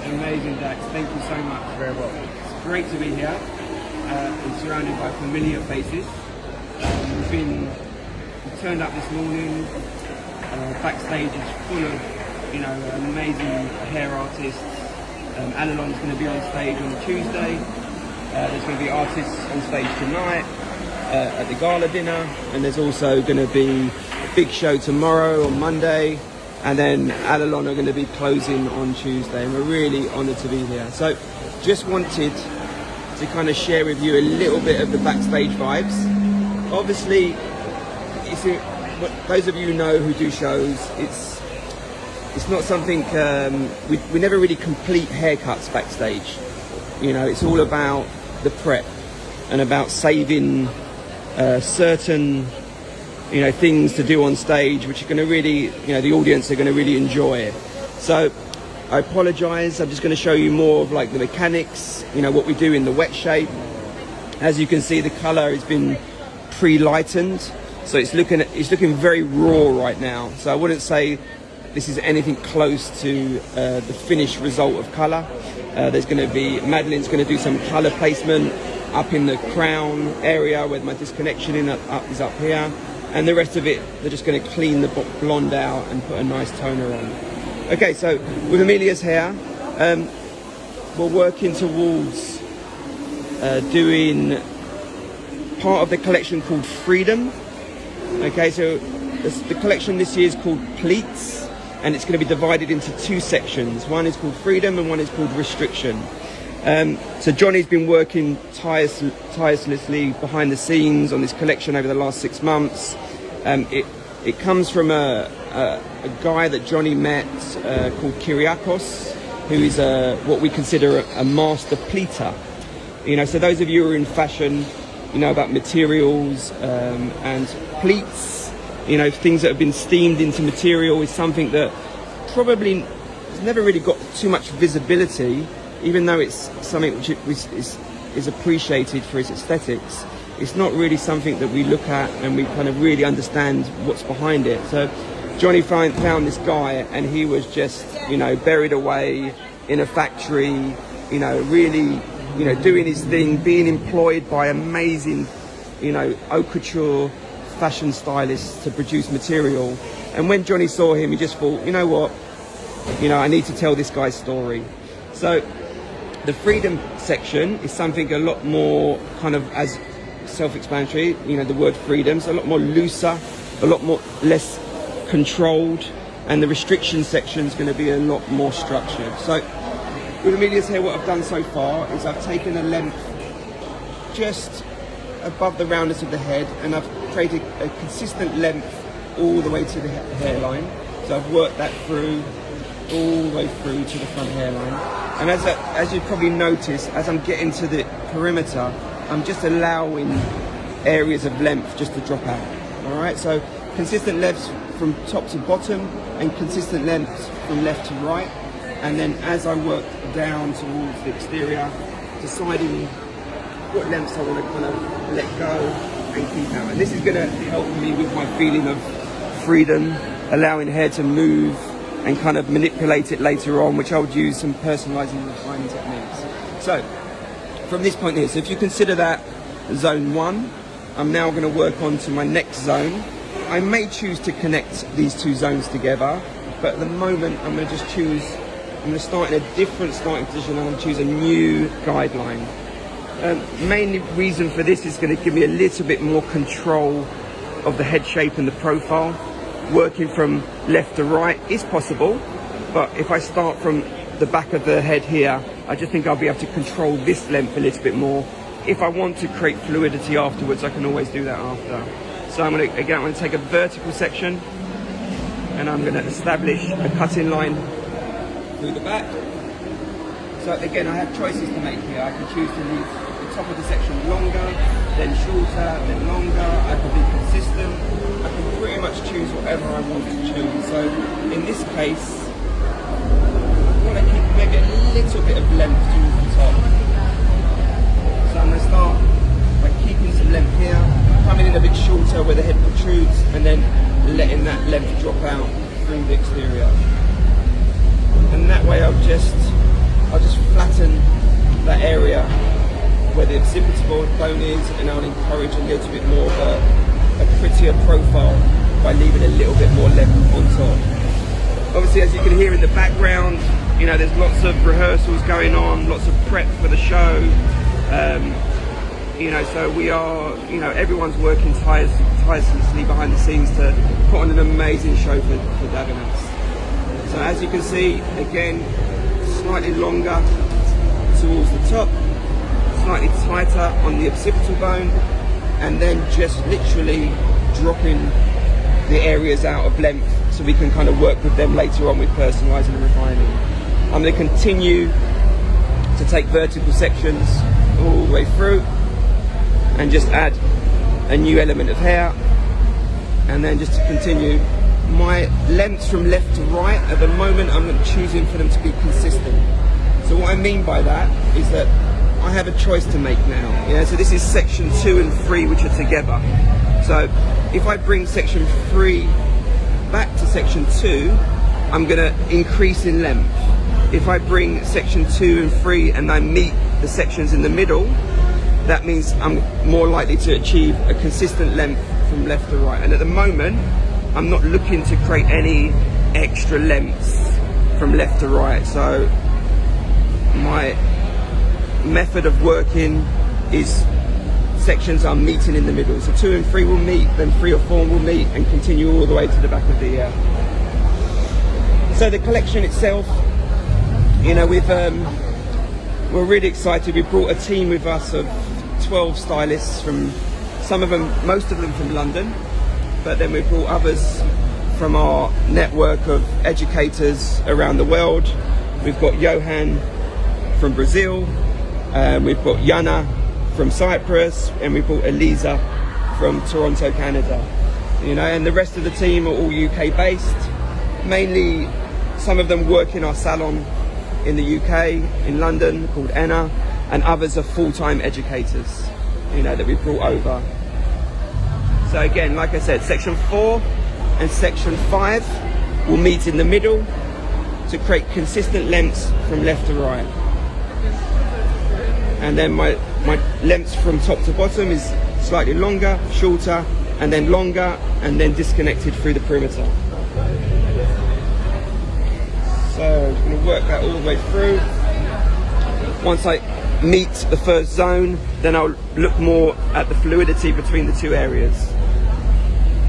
Amazing, Dax. Thank you so much. Very well. It's great to be here. And surrounded by familiar faces. We turned up this morning. Backstage is full of, amazing hair artists. Alalon's going to be on stage on Tuesday. There's going to be artists on stage tonight at the gala dinner, and there's also going to be a big show tomorrow on Monday, and then Alalon are going to be closing on Tuesday, and we're really honoured to be here. So just wanted to kind of share with you a little bit of the backstage vibes. Obviously, those of you who know who do shows, it's not something, we never really complete haircuts backstage. It's all about the prep and about saving certain, things to do on stage, which are going to really, the audience are going to really enjoy. So I apologise, I'm just going to show you more of like the mechanics, what we do in the wet shape. As you can see, the colour has been pre-lightened, so it's looking very raw right now. So I wouldn't say this is anything close to the finished result of colour. There's going to be, Madeline's going to do some colour placement up in the crown area where my disconnection is up here, and the rest of it, they're just going to clean the blonde out and put a nice toner on. Okay, so with Amelia's hair, we're working towards doing part of the collection called Freedom. Okay, so the collection this year is called Pleats, and it's going to be divided into two sections. One is called Freedom and one is called Restriction. So Johnny's been working tirelessly behind the scenes on this collection over the last 6 months. It comes from a guy that Johnny met called Kyriakos, who is what we consider a master pleater. So those of you who are in fashion, about materials and pleats, things that have been steamed into material is something that probably has never really got too much visibility, even though it's something which is appreciated for its aesthetics. It's not really something that we look at and we kind of really understand what's behind it. So Johnny found this guy, and he was just, buried away in a factory, really, doing his thing, being employed by amazing, haute couture fashion stylists to produce material. And when Johnny saw him, he just thought, you know what, I need to tell this guy's story. So the Freedom section is something a lot more kind of as self-explanatory, the word freedom, so a lot more looser, a lot more less controlled, and the Restriction section is going to be a lot more structured. So with Amelia's hair, what I've done so far is I've taken a length just above the roundness of the head, and I've created a consistent length all the way to the hairline. So I've worked that through, all the way through to the front hairline. And as you probably notice, as I'm getting to the perimeter, I'm just allowing areas of length just to drop out. All right, so consistent lengths from top to bottom and consistent lengths from left to right. And then as I work down towards the exterior, deciding what lengths I want to kind of let go and keep out. And this is going to help me with my feeling of freedom, allowing hair to move and kind of manipulate it later on, which I would use some personalizing refining techniques. So from this point here, so if you consider that zone 1, I'm now going to work on to my next zone. I may choose to connect these two zones together, but at the moment I'm going to just choose, I'm going to start in a different starting position, and I'm going to choose a new guideline. Main reason for this is going to give me a little bit more control of the head shape and the profile. Working from left to right is possible, but if I start from the back of the head here, I just think I'll be able to control this length a little bit more. If I want to create fluidity afterwards, I can always do that after. So I'm going to take a vertical section, and I'm going to establish a cutting line through the back. So again, I have choices to make here. I can choose to leave the top of the section longer, then shorter, then longer. I can be consistent. I can pretty much choose whatever I want to choose. So in this case, I want to keep maybe a little bit of length towards the top. So I'm going to start by keeping some length here, coming in a bit shorter where the head protrudes, and then letting that length drop out through the exterior. And that way I'll just bone is, and I'll encourage a little bit more of a prettier profile by leaving a little bit more length on top. Obviously, as you can hear in the background, you know, there's lots of rehearsals going on, lots of prep for the show. You know, so we are, you know, everyone's working tirelessly behind the scenes to put on an amazing show for Dagenham. So as you can see, again, slightly longer towards the top, slightly tighter on the occipital bone, and then just literally dropping the areas out of length so we can kind of work with them later on with personalising and refining. I'm going to continue to take vertical sections all the way through and just add a new element of hair, and then just to continue. My lengths from left to right at the moment, I'm choosing for them to be consistent. So what I mean by that is that I have a choice to make now. Yeah, so this is section 2 and 3 which are together. So if I bring section 3 back to section 2, I'm going to increase in length. If I bring section 2 and 3 and I meet the sections in the middle, that means I'm more likely to achieve a consistent length from left to right. And at the moment, I'm not looking to create any extra lengths from left to right. So my method of working is sections are meeting in the middle. So 2 and 3 will meet, then 3 or 4 will meet, and continue all the way to the back of the ear. So the collection itself, you know, we're really excited. We brought a team with us of 12 stylists from, most of them from London, but then we brought others from our network of educators around the world. We've got Johan from Brazil, we've got Yana from Cyprus, and we've got Eliza from Toronto, Canada. You know, and the rest of the team are all UK based. Mainly, some of them work in our salon in the UK, in London, called Enna, and others are full-time educators, you know, that we brought over. So again, like I said, section 4 and section 5 will meet in the middle to create consistent lengths from left to right. And then my lengths from top to bottom is slightly longer, shorter, and then longer, and then disconnected through the perimeter. So I'm going to work that all the way through. Once I meet the first zone, then I'll look more at the fluidity between the two areas.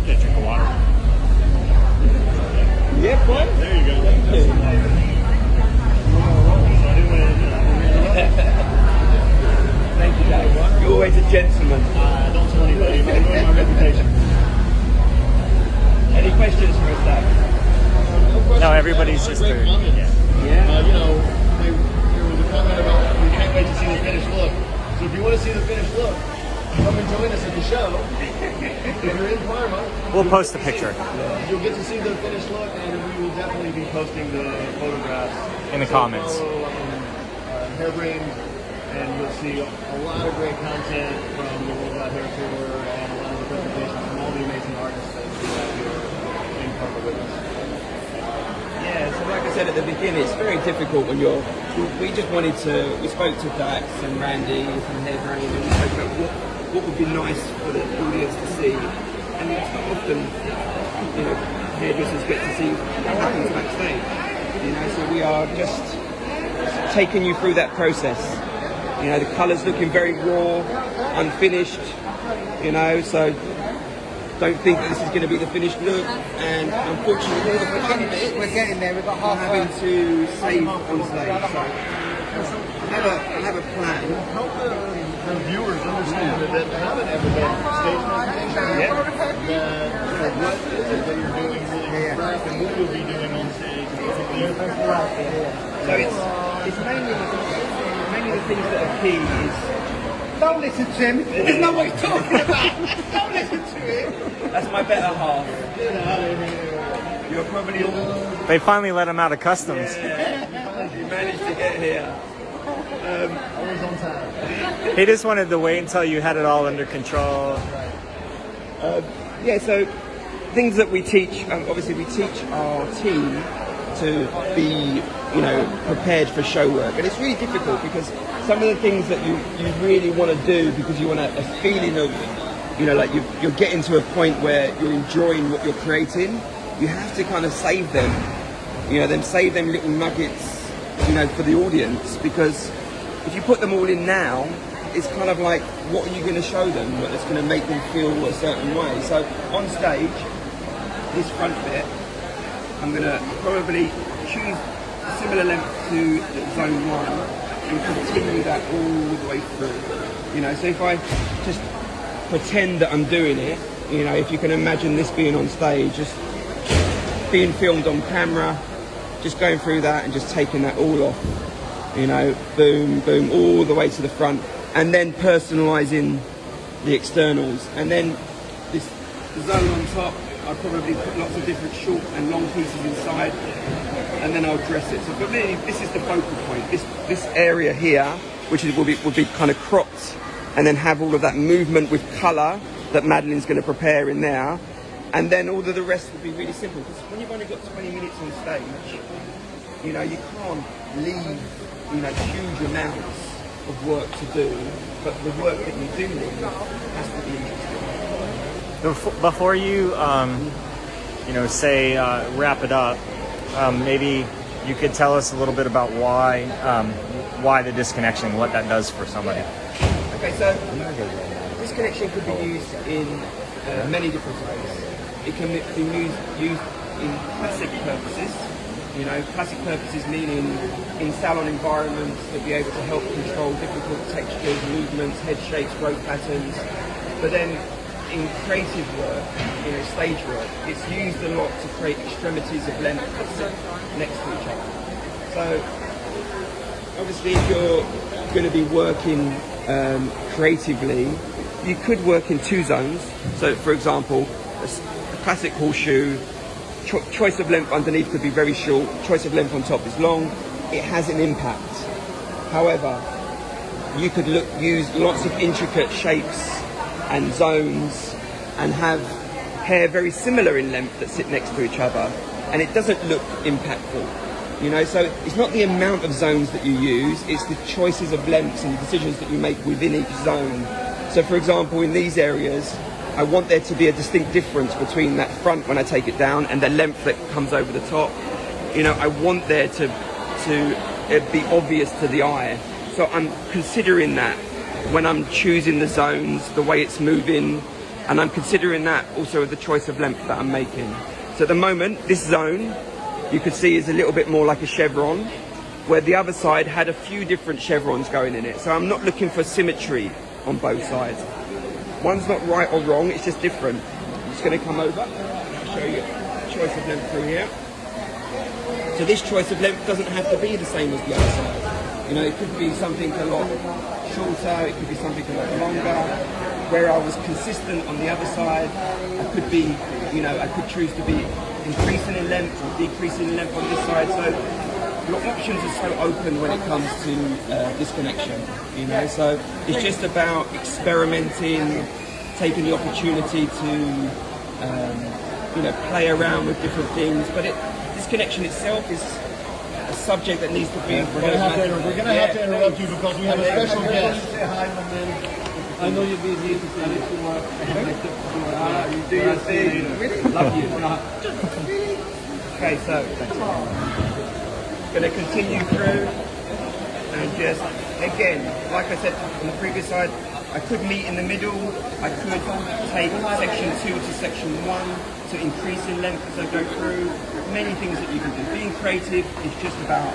Yeah, drink of water. Yeah, boy. There you go. Thank you. Thank you, Dave. You're always a gentleman. Don't tell anybody. I'm ruining my reputation. Any questions for us, Dave? No, everybody's just there. Yeah. You know, there was a comment about we can't wait to see the finished look. So if you want to see the finished look, come and join us at the show. If you're in Parma, We'll post the picture you'll get to see the finished look, and we will definitely be posting the photographs in the comments. Hairbrained, and you'll see a lot of great content from the World Wide Hair Tour and a lot of the presentations from all the amazing artists that we have here in Parma with us. Yeah, so like I said at the beginning, it's very difficult when we just wanted to, we spoke to Dax and Randy from Hairbrain, and we spoke about what would be nice for the audience to see. And it's not often, you know, hairdressers get to see what happens backstage. You know, so we are just taking you through that process. You know, the colours looking very raw, unfinished, you know, so don't think that this is going to be the finished look. And unfortunately, all the fun bits, we're getting there. We've got half having to save on stage. So I have a plan. Help the viewers understand that they haven't ever done stage presentation yet. What is it that you're doing really first, and what you'll be doing on stage? So it's mainly the things that are key is. Don't listen to him. There's no what he's talking about. Don't listen to him. That's my better half. Get out of here. You're probably all. They finally let him out of customs. Yeah, you managed to get here. Always on time. He just wanted to wait until you had it all under control. Yeah, so things that we teach, obviously we teach our team to be, you know, prepared for show work. And it's really difficult because some of the things that you really want to do because you want a feeling of, you know, like you're getting to a point where you're enjoying what you're creating, you have to kind of save them, you know, save them little nuggets, you know, for the audience, because if you put them all in now, it's kind of like, what are you going to show them that's going to make them feel a certain way? So on stage, this front bit, I'm going to probably choose a similar length to zone 1 and continue that all the way through. You know, so if I just pretend that I'm doing it, you know, if you can imagine this being on stage, just being filmed on camera, just going through that and just taking that all off, you know, boom, boom, all the way to the front, and then personalizing the externals. And then this zone on top, I'll probably put lots of different short and long pieces inside, and then I'll dress it. So for me, this is the focal point. This area here, which will be kind of cropped, and then have all of that movement with colour that Madeline's going to prepare in there. And then all of the rest will be really simple, because when you've only got 20 minutes on stage, you know, you can't leave, you know, huge amounts of work to do, but the work that you do leave has to be interesting. Before you, you know, say wrap it up, maybe you could tell us a little bit about why the disconnection, what that does for somebody. Okay, so disconnection could be used in many different ways. It can be used in classic purposes. You know, classic purposes meaning in salon environments to be able to help control difficult textures, movements, head shapes, growth patterns. But then in creative work, you know, stage work, it's used a lot to create extremities of length that sit next to each other. So obviously if you're going to be working creatively, you could work in 2 zones. So for example, a classic horseshoe, choice of length underneath could be very short, choice of length on top is long. It has an impact. However, you could use lots of intricate shapes and zones and have hair very similar in length that sit next to each other, and it doesn't look impactful. You know, so it's not the amount of zones that you use, it's the choices of lengths and the decisions that you make within each zone. So for example, in these areas, I want there to be a distinct difference between that front when I take it down and the length that comes over the top. You know, I want there to be obvious to the eye. So I'm considering that when I'm choosing the zones, the way it's moving, and I'm considering that also the choice of length that I'm making. So at the moment, this zone, you could see is a little bit more like a chevron, where the other side had a few different chevrons going in it. So I'm not looking for symmetry on both sides. One's not right or wrong, it's just different. I'm just going to come over, show you choice of length through here. So this choice of length doesn't have to be the same as the other side. You know, it could be something a lot shorter, it could be something a lot longer. Where I was consistent on the other side, I could be, you know, I could choose to be increasing in length or decreasing in length on this side. So your options are so open when it comes to disconnection, you know. So it's just about experimenting, taking the opportunity to, you know, play around with different things. But disconnection itself is a subject that needs to be. We're going to have to interrupt you because we have a special guest. I know you're busy. You do your thing. Really love you. Okay, so going to continue through and just, again, like I said on the previous slide, I could meet in the middle. I could take section 2 to section 1 to increase in length as I go through. Many things that you can do. Being creative is just about,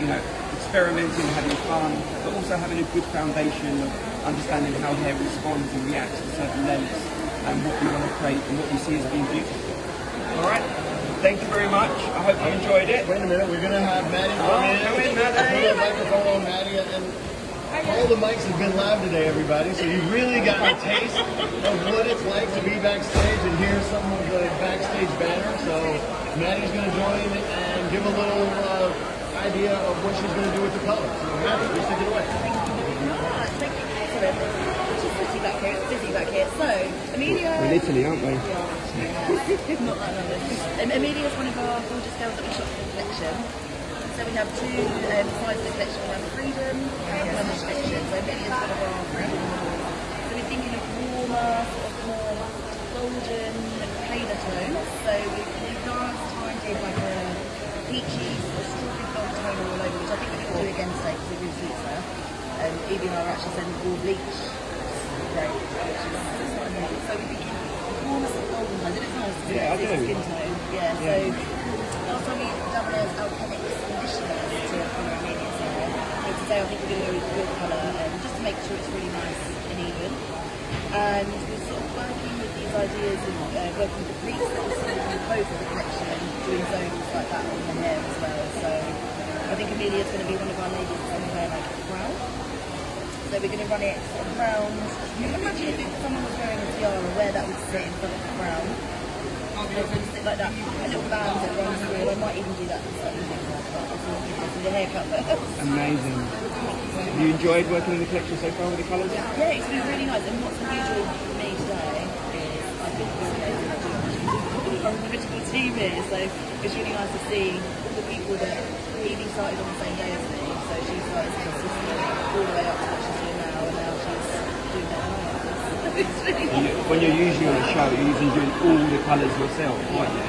you know, experimenting, having fun, but also having a good foundation of understanding how hair responds and reacts to certain lengths and what you want to create and what you see as being beautiful. All right. Thank you very much. I hope you enjoyed it. Wait a minute, we're going to have Maddie come in. Come in, Put Maddie. a microphone on Maddie, and all the mics have been live today, everybody. So you've really gotten a taste of what it's like to be backstage, and here's some of the backstage banner. So Maddie's going to join and give a little idea of what she's going to do with the color. So Maddie, please take it away. Thank you. Excellent. It's just busy back here. So, Amelia. We're in Italy, aren't we? Yeah. Not that number. Amelia is one of our gorgeous girls that we shot for the collection. So we have two sides of the collection. We have Freedom and Disconnection. So Amelia is one of our Freedom models. So we're thinking of warmer, sort of more golden, paler tones. So we've last time did like a peachy, sort of strawberry gold tone all over, which I think we're going to do again today because it really suits her. Evie and I are actually sending all bleach. Great. So we're thinking warmer sort of golden tones. It looks nice to Yeah, I do. skin tone. Yeah, so last time we done those alchemics conditioners to colour Amelia's hair. So today I think we're going to go with real colour just to make sure it's really nice and even. And we're sort of working with these ideas of working with the briefs that we're sort of composed for the collection and doing zones like that on the hair as well. So I think Amelia's going to be one of our ladies that's going to wear like brown. So we're going to run it sort of round. You can imagine if someone was wearing a tiara, where that would sit in front of the crown. So it's going to sit like that, a little band that runs through. I might even do that slightly bigger, but it's the haircut first. Amazing. Have you enjoyed working in the collection so far with the colours? Yeah, it's been really nice. And what's unusual for me today is I've been on the critical team here, so it's really nice to see all the people that Evie started on the same day as me. So she started consistently all the way up to what she's doing now, and now she's doing that now. It's really nice. When you're usually on a show, you're usually doing all the colours yourself, aren't you?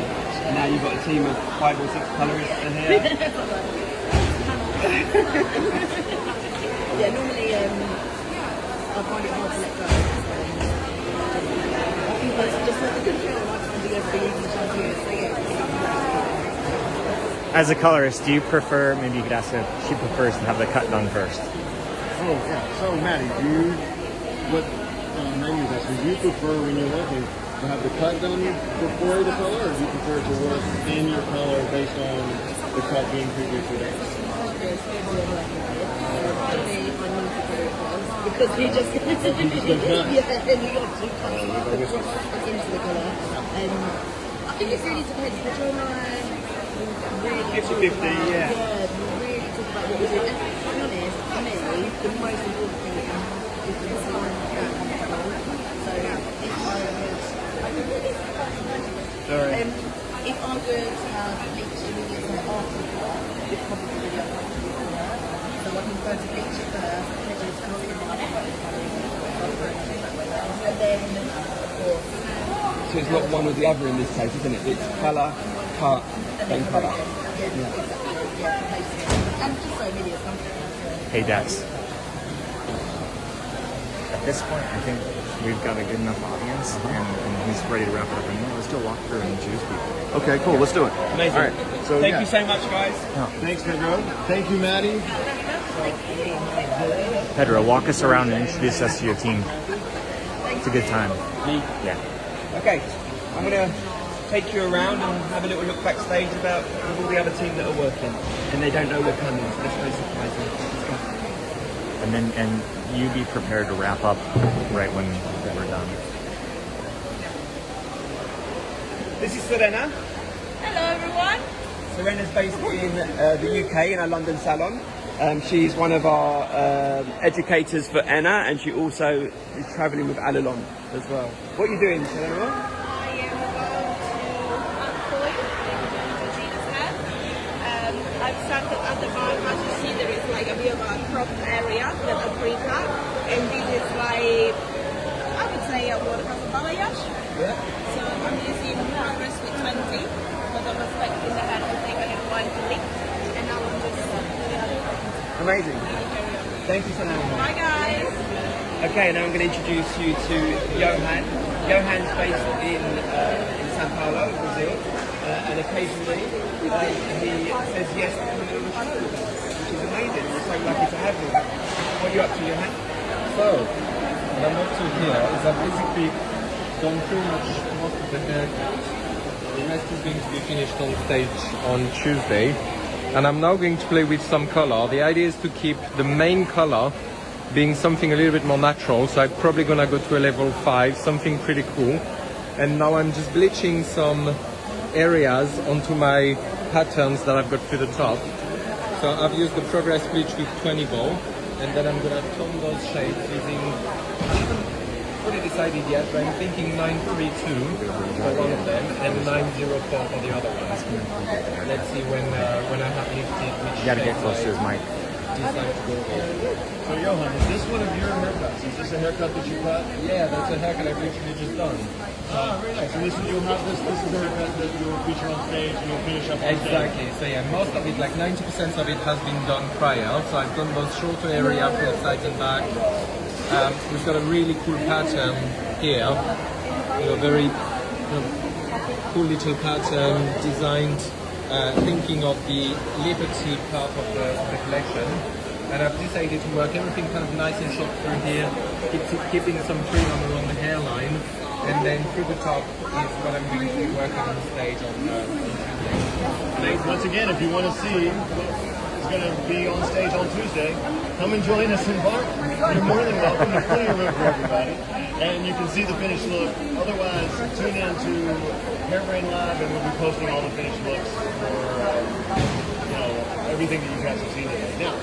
And now you've got a team of 5 or 6 colourists in here. Yeah, normally I find it hard to let go. I think that's just like the control. I can't do everything each other. So yeah. As a colorist, do you prefer, maybe you could ask her if she prefers to have the cut done first? Oh, yeah. So, Maddie, what Maggie was asking, do you prefer when you're working to have the cut done before the color, or do you prefer to work in your color based on the cut being previously done? Because he just yeah, and you got to cut into the colour. I think it really depends. The drama really 50-50, yeah. Really talk about what we do. And to be honest, for me, the most important thing is the design of that comfortable. So if I would have bleached immediately after the colour, it's probably really uncomfortable for her. So I can go to bleach it first, and then just colour it and then, of course. So it's not one or the other in this case, isn't it? It's colour, cut, then colour. Hey, Dax. At this point, I think we've got a good enough audience, and he's ready to wrap it up. And let's do a walkthrough and introduce people. Okay, cool. Let's do it. Amazing. All right. So, Thank you so much, guys. Thanks, Pedro. Thank you, Maddie. Pedro, walk us around and introduce us to your team. It's a good time. Me? Yeah. Okay, I'm going to take you around and have a little look backstage about all the other team that are working. And they don't know we're coming, so let's go surprise them. Let's go. And you be prepared to wrap up right when we're done. This is Serena. Hello everyone. Serena's based in the UK in our London salon. She's one of our educators for Enna, and she also is travelling with Alalon as well. What are you doing, Serena? I am about to uncoil Gina's hair. I've started at the back. As you see, there is like a bit of a crop area that I pre-cut, and this is like, I would say a watercolor balayage. Yeah. So I'm using progress with 20, but I'm expecting the hair to take a little while to lift, and now I'm just doing it. Amazing. Thank you, Serena. Bye guys. Okay, now I'm going to introduce you to Johan. Johan's based in Sao Paulo, Brazil, and occasionally he says yes to coming on the show with us, which is amazing. We're so lucky to have you. What are you up to, Johan? So, what I'm up to here is I've basically done pretty much most of the haircut. The rest is going to be finished on stage on Tuesday. And I'm now going to play with some color. The idea is to keep the main color being something a little bit more natural. So I'm probably going to go to a level 5, something pretty cool. And now I'm just bleaching some areas onto my patterns that I've got to the top. So I've used the Progress Bleach with 20 ball. And then I'm going to tone those shades using fully decided yet, but I'm thinking 932 for one of them and 904 for the other ones. Let's see when I have lifted which You gotta get close to his mic. decide to go with. So Johan, is this one of your haircuts? Is this a haircut that you cut? Yeah, that's a haircut I've literally just done. Ah, very nice. So you'll have this is a haircut that you'll feature on stage and you'll finish up on stage. Exactly. So yeah, most of it, like 90% of it has been done prior. So I've done both shorter area for sides and back. We've got a really cool pattern here. Very cool little pattern designed thinking of the Liberty part of the collection. And I've decided to work everything kind of nice and short through here, keeping some trim along the hairline, and then through the top is what I'm going to be working on stage on Tuesday. And once again, if you want to see what's going to be on stage on Tuesday, come and join us in Bart. You're more than welcome. There's plenty of room for everybody. And you can see the finished look. Otherwise, tune in to Hairbrain Live, and we'll be posting all the finished looks for everything that you guys have seen today. Now,